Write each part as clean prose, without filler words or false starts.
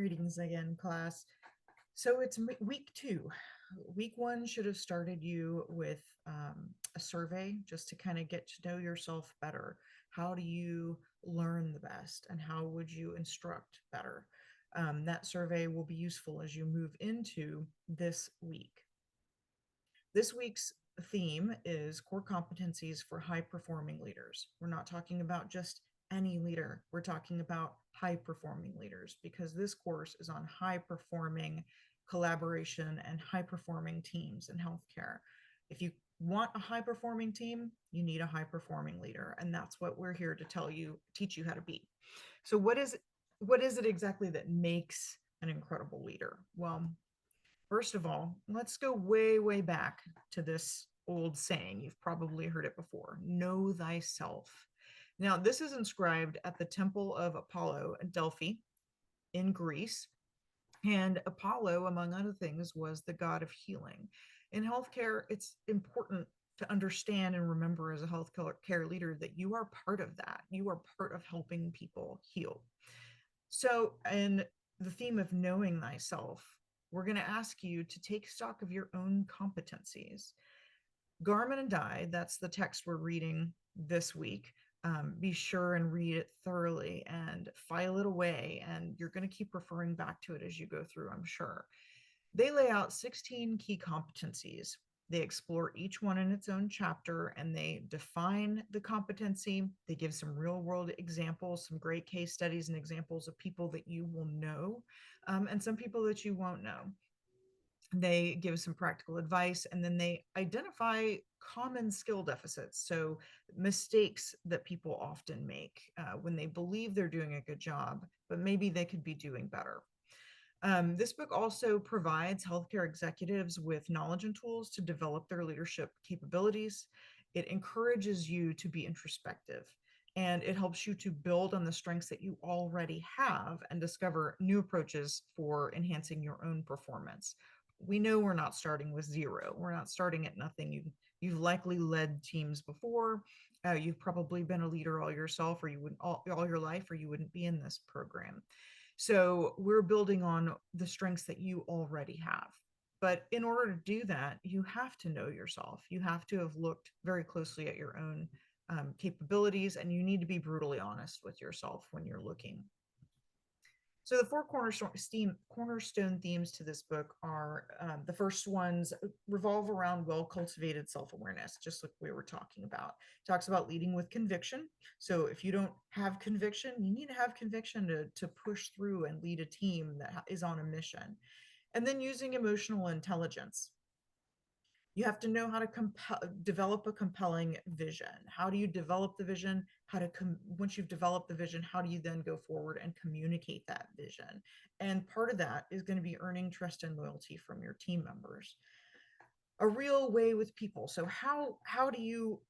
Greetings again, class. So it's week two. Week one should have started you with a survey just to kind of get to know yourself better. How do you learn the best and how would you instruct better? That survey will be useful as you move into this week. This week's theme is core competencies for high performing leaders. We're not talking about just any leader. We're talking about high performing leaders because this course is on high performing collaboration and high performing teams in healthcare. If you want a high performing team, you need a high performing leader. And that's what we're here to teach you how to be. So what is it exactly that makes an incredible leader? Well, first of all, let's go way, way back to this old saying. You've probably heard it before: know thyself. Now, this is inscribed at the Temple of Apollo at Delphi in Greece. And Apollo, among other things, was the god of healing. In healthcare, it's important to understand and remember as a healthcare leader that you are part of that. You are part of helping people heal. So, in the theme of knowing thyself, we're going to ask you to take stock of your own competencies. Garmin and Di, that's the text we're reading this week. Be sure and read it thoroughly and file it away. And you're going to keep referring back to it as you go through, I'm sure. They lay out 16 key competencies. They explore each one in its own chapter and they define the competency. They give some real world examples, some great case studies and examples of people that you will know, and some people that you won't know. They give some practical advice and then they identify common skill deficits. So, mistakes that people often make when they believe they're doing a good job, but maybe they could be doing better. This book also provides healthcare executives with knowledge and tools to develop their leadership capabilities. It encourages you to be introspective and it helps you to build on the strengths that you already have and discover new approaches for enhancing your own performance. We know we're not starting with zero. We're not starting at nothing. You've likely led teams before. You've probably been a leader all yourself, or you wouldn't all your life, or you wouldn't be in this program. So we're building on the strengths that you already have. But in order to do that, you have to know yourself. You have to have looked very closely at your own capabilities, and you need to be brutally honest with yourself when you're looking. So the four cornerstone themes to this book are the first ones revolve around well-cultivated self-awareness, just like we were talking about. It talks about leading with conviction. So if you don't have conviction, you need to have conviction to push through and lead a team that is on a mission. And then using emotional intelligence. You have to know how to develop a compelling vision. How do you develop the vision? Once you've developed the vision, how do you then go forward and communicate that vision? And part of that is going to be earning trust and loyalty from your team members. A real way with people. So how do you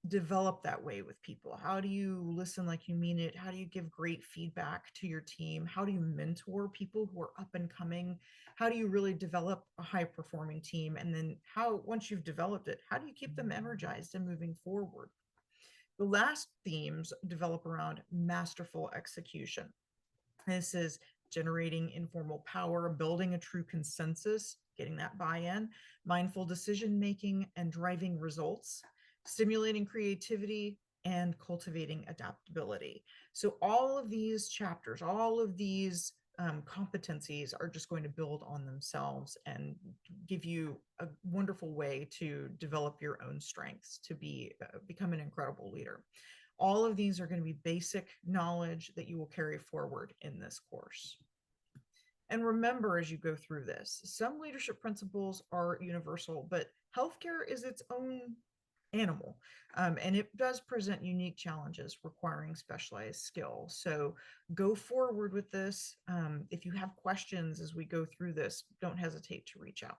develop that way with people? How do you listen like you mean it? How do you give great feedback to your team? How do you mentor people who are up and coming? How do you really develop a high performing team? And then once you've developed it, how do you keep them energized and moving forward? The last themes develop around masterful execution. This is generating informal power, building a true consensus, getting that buy-in, mindful decision making and driving results, stimulating creativity, and cultivating adaptability. So all of these chapters, all of these competencies are just going to build on themselves and give you a wonderful way to develop your own strengths to become an incredible leader. All of these are going to be basic knowledge that you will carry forward in this course. And remember, as you go through this, some leadership principles are universal, but healthcare is its own animal. And it does present unique challenges requiring specialized skill. So go forward with this. If you have questions as we go through this, don't hesitate to reach out.